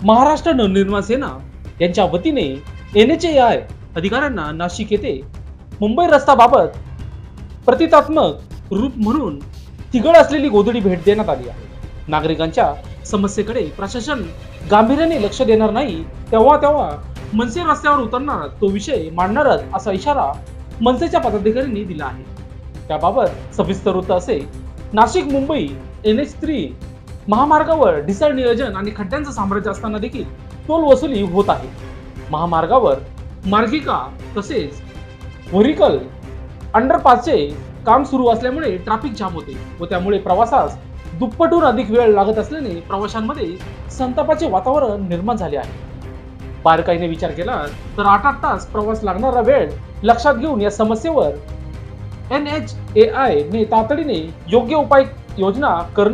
महाराष्ट्र नवनिर्माण सेना यांच्या वतीने NHAI अधिकाऱ्यांना नाशिक येथे मुंबई रस्त्याबाबत प्रतिकात्मक रूप म्हणून तिघड असलेली गोधडी भेट देण्यात आली आहे. नागरिकांच्या समस्येकडे प्रशासन गांभीर्याने लक्ष देणार नाही तेव्हा मनसे रस्त्यावर उतरणार, तो विषय मांडणारच असा इशारा मनसेच्या पदाधिकाऱ्यांनी दिला आहे. त्याबाबत सविस्तर वृत्त असे. नाशिक मुंबई NH3 महामार्गावर ढिसाळ नियोजन आणि खड्ड्यांचं साम्राज्य असताना देखील टोल वसुली होत आहे. महामार्गावर मार्गिका तसेच व्हेरिकल अंडरपासचे काम सुरू असल्यामुळे ट्रॅफिक जाम होते व त्यामुळे प्रवासास दुप्पटहून अधिक वेळ लागत असल्याने प्रवाशांमध्ये संतापाचे वातावरण निर्माण झाले आहे. बारकाईने विचार केला तर 8 तास प्रवास लागणारा वेळ लक्षात घेऊन या समस्येवर NHAI ने तातडीने योग्य उपाय योजना करणं